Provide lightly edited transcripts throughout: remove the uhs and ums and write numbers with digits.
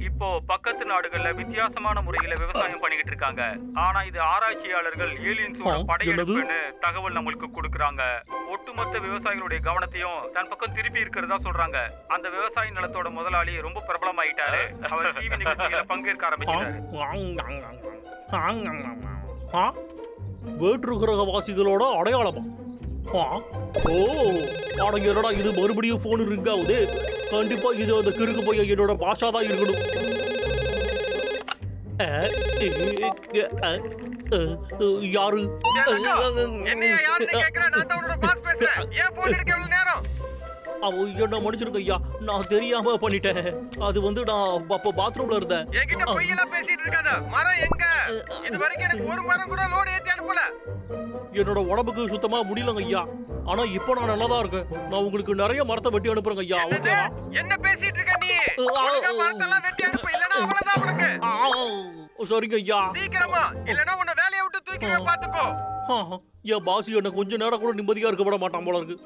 இப்போ பக்கத்து நாடுகள்ல வித்தியாசமான முறையில விவசாயம் பண்ணிக்கிட்டு இருக்காங்க. ஆனா இது ஆராய்ச்சியாளர்கள் ஏலியன்ஸோட படையெடுப்புன்னு தகவல் நம்மளுக்கு கொடுக்கறாங்க. ஒட்டுமொத்த விவசாயிகளுடைய கவனத்தையும் தன் பக்கம் திருப்பி இருக்கிறதா சொல்றாங்க. அந்த விவசாய நிலத்தோட முதலாளி ரொம்ப பிரபலமாயிட்டாரு. அவர் டிவி நிகழ்ச்சியில பங்கேற்க ஆரம்பிச்சாரு. வேற்று கிரகவாசிகளோட அடையாளமா? ஓ என்னடா இது மறுபடியும் போன் ரிங் ஆகுது. கண்டிப்பா இது அந்த கிறுக்கு பையன் என்னோட பாஷா தான் இருக்கணும். யாரு என்ன மன்னிச்சிருக்க ஐயா, நான் தெரியாம பண்ணிட்டேன். அது வந்து நான் அப்ப பாத்ரூம்ல இருந்தேன். என்னோட உடம்புக்கு சுத்தமா முடியலங்க ஐயா. ஆனா இப்போ நான் நல்லா தான் இருக்கேன். நான் உங்களுக்கு நிறைய மரத்தை வெட்டி அனுப்புறேங்க ஐயா. ஓகேவா? என்ன பேசிட்டு இருக்க நீ? மரத்தெல்லாம் வெட்டி அனுப்பு, இல்லனா அவ்வளவுதான் உனக்கு. சரிங்க ஐயா. சீக்கிரமா, இல்லனா உன்னை வேலைய விட்டு தூக்கிடுவேன் பாத்துக்கோ. என் பாஸ் என்ன கொஞ்ச நேரம் கூட நிம்மதியா இருக்க விட மாட்டான் போல இருக்கு.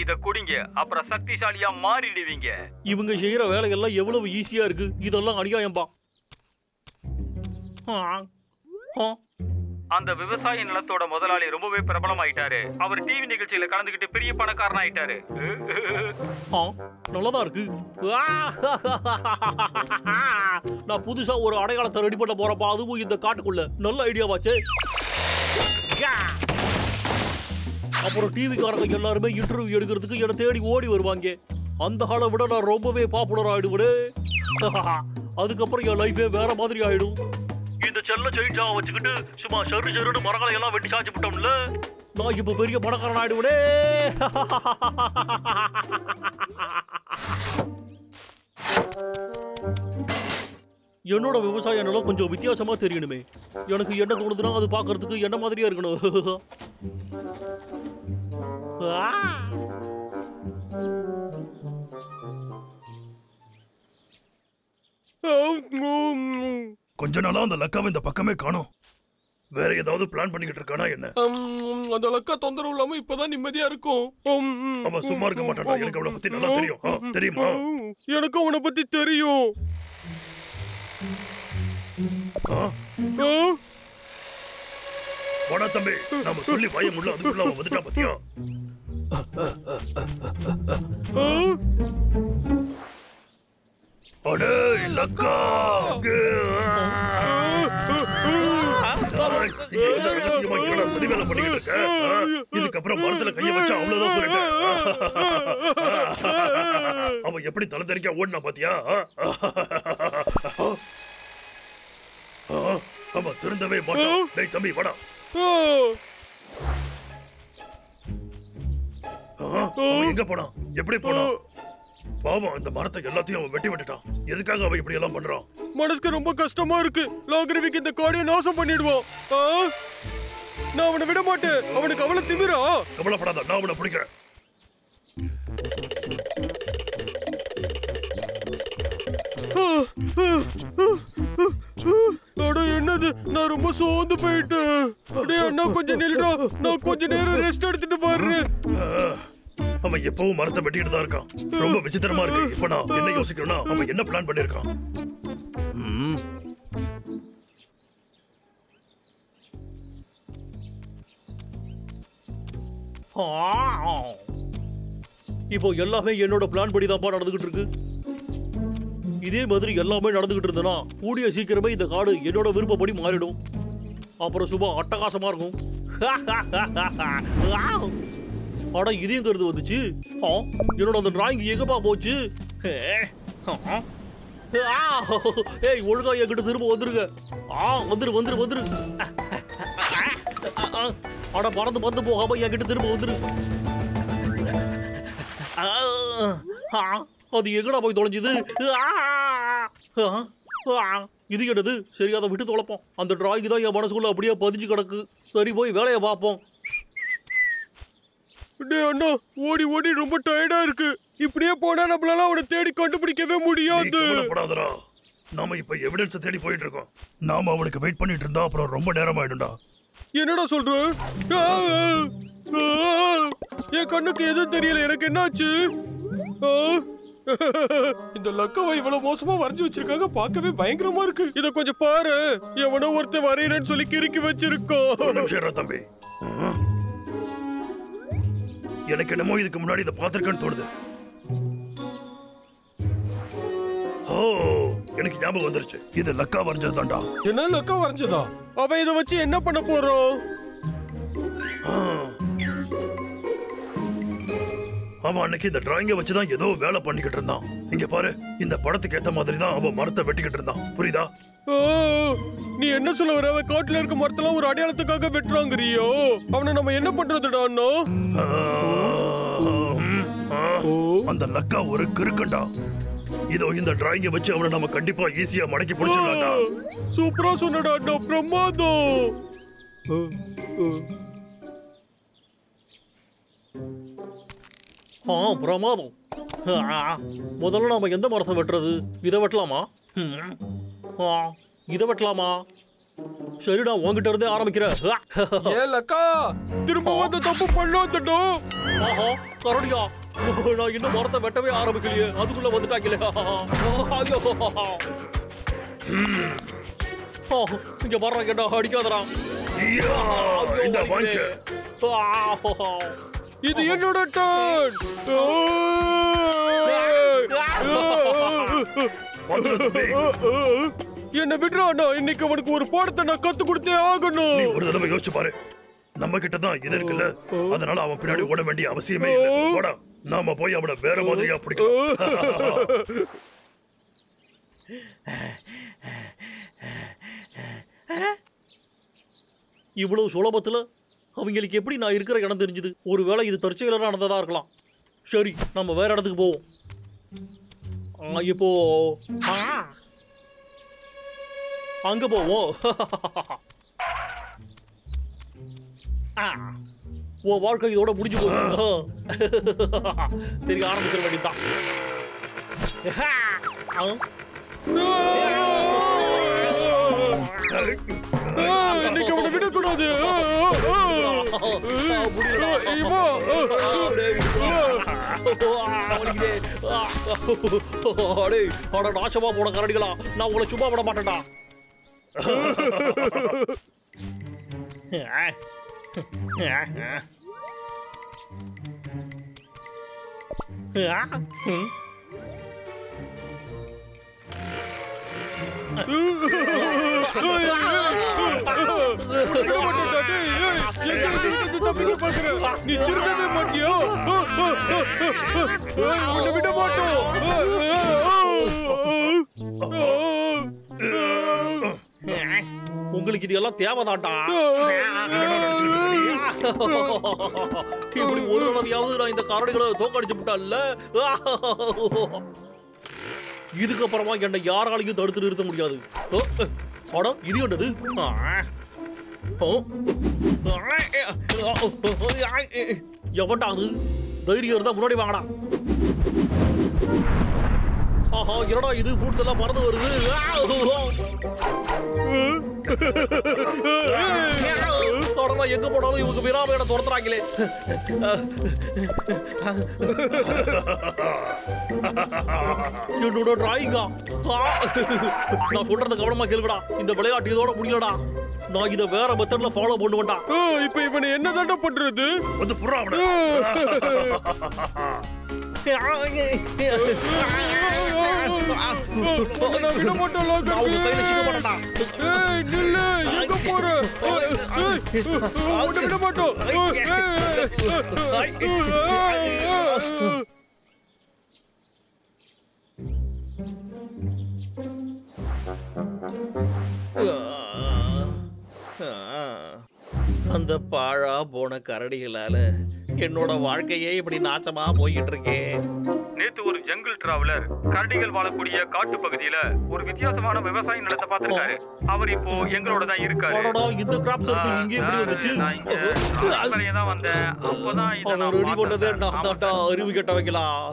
இத குடிங்க, அப்புறம் சக்திசாலியா மாறிடுவீங்க. இவங்க செய்யற வேலையெல்லாம் எவ்வளவு ஈஸியா இருக்கு. இதெல்லாம் அநியாயம்பா. அந்த விவசாய நிலத்தோட முதலாளி ரொம்பவே பிரபலமாயிட்டாரு. அவர் டிவி நிகழ்ச்சியில கலந்துகிட்டு பெரிய பணக்காரன் ஆயிட்டாரு. நல்லதா இருக்கு. நான் புதுசா ஒரு அடையாளத்தை ரெடி பண்ண போறப்பா, அதுவும் இந்த காட்டுக்குள்ள. நல்ல ஐடியாவாச்சு. அப்புறம் டிவிக்காரங்க எல்லாருமே இன்டர்வியூ எடுக்கிறதுக்கு என்ன தேடி ஓடி வருவாங்க. அந்த காலம் விட நான் ரொம்பவே பாப்புலர் ஆயிடுவேன். அதுக்கப்புறம் என் லைஃபே வேற மாதிரி ஆயிடும். இந்த செல்ல செயின்ஸா வச்சுக்கிட்டு சும்மா சருன்னு மரங்களை எல்லாம் வெட்டி சாய்ச்சி விட்டோம்ல, நான் இப்ப பெரிய பணக்காரன் ஆயிடுவனே. என்னோட விவசாய நிலம் கொஞ்சம் வித்தியாசமா தெரியணுமே. எனக்கு என்ன தோணுதுன்னா அது பாக்குறதுக்கு என்ன மாதிரியா இருக்கணும். கொஞ்ச நாளா அந்த லக்காவை இந்த பக்கமே காணோம். வேற ஏதாவது பிளான் பண்ணிக்கிட்டு இருக்கானா என்ன? அந்த லக்கா தொந்தரவு இல்லாம இப்பதான் நிம்மதியா இருக்கும். அவன் சும்மா இருக்க மாட்டானா? எனக்கு அவனை பத்தி நல்லா தெரியும். தெரியுமா? எனக்கு அவனை பத்தி தெரியும். போடா தம்பி, நாம சொல்லி வாய முடியல, அதுக்குள்ள அவன் வந்துட்டா பாத்தியா? அடே லக்கா, சரி வேலை பண்ணிக்கிட்டு இருக்க. இதுக்கப்புறம் மரத்துல கைய வச்சா அவ்வளவுதான் சொல்லிட்டேன். அவன் எப்படி தலை தெரிக்க ஓடினா பாத்தியா? அவன் திருந்தவே மாட்டான். டேய் தம்பி வாடா. எங்க போனான்? எப்படி போனான்? பாவம், இந்த மரத்தை எல்லாத்தையும் அவன் வெட்டி விட்டுட்டான். எதுக்காக அவன் இப்படி எல்லாம் பண்றான்? மனசுக்கு ரொம்ப கஷ்டமா இருக்கு. லாகிரவிக்கு இந்த காடியை நாசம் பண்ணிடுவான். நான் அவனை விட மாட்டேன். அவனுக்கு அவ்வளவு திமிரா? கவலைப்படாத, நான் அவனை பிடிக்கிறேன். என்னது, நான் ரொம்ப சோர்ந்து போயிட்டேன். அண்ணா கொஞ்சம் நில்லுடா, நான் கொஞ்ச நேரம் ரெஸ்ட் எடுத்துட்டு வர்றேன். அவன் எப்பவும் மரத்தை வெட்டிட்டு தான் இருக்கான். ரொம்ப விசித்திரமா இருக்கு. இப்ப நான் என்ன யோசிக்கிறேன்னா, அவன் என்ன பிளான் பண்ணிருக்கான்? இப்போ எல்லாமே என்னோட பிளான் படி தான் நடந்துகிட்டு இருக்கு. இதே மாதிரி எல்லாமே நடந்துகிட்டு இருந்தனா கூடிய சீக்கிரமே இந்த காடு என்னோட விருப்பப்படி மாறிடும். அப்புறம் சும்மா அட்டகாசமா இருக்கும். ஆனா இது எங்க இருந்து வந்துச்சு? என்னோட அந்த டிராயிங் எங்கப்பா போச்சு? ஏய், ஒழுங்கா என்கிட்ட திரும்ப வந்துருங்க. வந்துரு வந்துரு வந்துரு. ஆனா பறந்து பறந்து போகாம என்கிட்ட திரும்ப வந்துரு. அது எங்கடா போய் தொலைஞ்சுது? இது என்னது? சரி, அதை விட்டு தொலைப்போம். அந்த டிராயிங் தான் என் மனசுக்குள்ள அப்படியே பதிஞ்சு கிடக்கு. சரி, போய் வேலையை பார்ப்போம். அண்ணா, ஓடி ஓடி ரொம்ப டயர்டா இருக்கு. இப்படியே போனா நம்மளால அவனை தேடி கண்டுபிடிக்கவே நீ முடியாது. கவலைப்படாதடா. நாம இப்ப எவிடன்ஸ் தேடி போயிட்டு இருக்கோம். நாம அவனுக்கு வெயிட் பண்ணிட்டு இருந்தா அப்புறம் ரொம்ப நேரம் ஆயிடும்டா. என்னடா சொல்ற? என் கண்ணுக்கு எதுவும் தெரியல. எனக்கு என்னாச்சு? இந்த லக்காவை இவ்வளவு மோசமா வரைஞ்சு வச்சிருக்காங்க. பார்க்கவே பயங்கரமா இருக்கு. இத கொஞ்சம் பாரு. எவனோ ஒருத்தன் வரையறேன்னு சொல்லி கிறுக்கி வச்சிருக்கான். ஒரு நிமிஷம் இரு தம்பி. எனக்கு என்னமோ இதுக்கு முன்னாடி இதை பார்த்திருக்கேன்னு தோணுது. ஓ, எனக்கு ஞாபகம் வந்துருச்சு. இது லக்கா வரைஞ்சது தான்டா. என்ன லக்கா வரைஞ்சதா? அவன் இதை வச்சு என்ன பண்ண போறோம்? அவன் அன்னைக்கு இந்த டிராயிங்கை வச்சுதான் ஏதோ வேலை பண்ணிக்கிட்டு இருந்தான். இங்க பாரு, இந்த படத்துக்கு ஏத்த மாதிரி தான் அவன் மரத்தை வெட்டிக்கிட்டு இருந்தான். புரியுதா? நீ என்ன சொல்ல வர? அவன் காட்டுல இருக்க மரத்தெல்லாம் ஒரு அடையாளத்துக்காக வெட்டுறாங்கறியோ? அவனை நம்ம என்ன பண்றதுடா அண்ணா? அந்த லக்கா ஒரு கிறுக்கண்டா. இதோ இந்த டிராயிங்கை வச்சு அவனை நம்ம கண்டிப்பா ஈஸியா மடக்கி பிடிச்சிடலாம்டா. சூப்பரா சொன்னடா அண்ணா. பிரமாதம். பிரமாதம். முதல்ல நாம எந்த மரத்தை வெட்டுறது? இதை வெட்டலாமா? இதை வெட்டலாமா? சரிடா, உன்கிட்ட இருந்தே ஆரம்பிக்கிறேன். லக்கா, திரும்ப வந்து தப்பு பண்ணாதடா. ஆஹா, கரடியா, நான் இன்னும் மரத்தை வெட்டவே ஆரம்பிக்கலையே, அதுக்குள்ள வந்துட்டாங்களே. இங்க வர்றாங்க, என்ன அடிக்காதடா. இந்த வாங்க. இது என்னோட டர்ன். என்ன விடுறானா? இன்னைக்கு அவனுக்கு ஒரு பாடத்தை நான் கத்து கொடுத்தே ஆகணும். நீ ஒரு தடவை யோசிச்சு பாரு. நம்ம கிட்ட தான் இது இருக்குல்ல, அதனால அவன் பின்னாடி ஓட வேண்டிய அவசியமே இல்லை. போடா, நாம போய் அவனை வேற மாதிரியா பிடிக்கலாம். இவ்வளவு சுலபத்துல அவங்களுக்கு எப்படி நான் இருக்கிற இடம் தெரிஞ்சது? ஒருவேளை இது தற்செயலாக நடந்ததா இருக்கலாம். சரி, நம்ம வேற இடத்துக்கு போவோம். இப்போ அங்க போவோம். உன் வாழ்க்கை இதோட முடிஞ்சு போகும். சரி, ஆரம்பிக்கிற வேண்டியதான். இன்னைக்கு அவனை விடக்கூடாது. நாசமா போன கரடிகளா, நான் உங்களை சும்மா விட மாட்டேன்டா. நீ திரும்பவே மாட்டியோ? உன்னை விட மாட்டோம். உங்களுக்கு இது எல்லாம் தேவைதான்டா. இப்படி ஒரு தடவையாவது நான் இந்த கரடிகளை தோக்கடிச்சு விட்டால, இதுக்கப்புறமா என்னை யாராலையும் தடுத்து நிறுத்த முடியாது. இது என்னது? எவன்டா அது? தைரியம் இருந்தா முன்னாடி வாங்கடா. ஆஹா, என்னடா இது? ஃப்ரூட்ஸ் எல்லாம் பறந்து வருது. எங்க போனாலும் இவங்க விராம இடம் துரத்துறாங்களே. என்னோட டிராயிங்கா? நான் சொல்றத கவனமா கேளுடா. இந்த விளையாட்டு இதோட முடியலடா. நான் இதை வேற மெத்தட்ல ஃபாலோ பண்ணுவேன்டா. இப்ப இவனை என்னதான்டா பண்றது? வந்து புறா அவனை. விட மாட்டோம். அவங்க கையில சிக்க மாட்டேன்டா. நில்லு, எங்க போற? விட மாட்டோம். அந்த பாழா போன கரடிகளால என்னோட வாழ்க்கையே இப்படி நாசமா போயிட்டு இருக்கேன். நேத்து ஒரு ஜங்கிள் டிராவலர் கரடிகள் வாழக்கூடிய காட்டு பகுதியில ஒரு வித்தியாசமான விவசாய நிலத்தை பார்த்திருக்காரு. அவர் இப்போ எங்களோட தான் இருக்காரு. அடடா, இந்த கிராப் சர்க்கிள் இங்கே எப்படி வந்துச்சு? நான் இங்க ராஜபாளைய தான் வந்தேன். அப்பதான் இத அவன் நான் ரெடி பண்ணதே பார்த்தேன். நான் தான்டா. அறிவு கெட்ட வைக்கலாம்.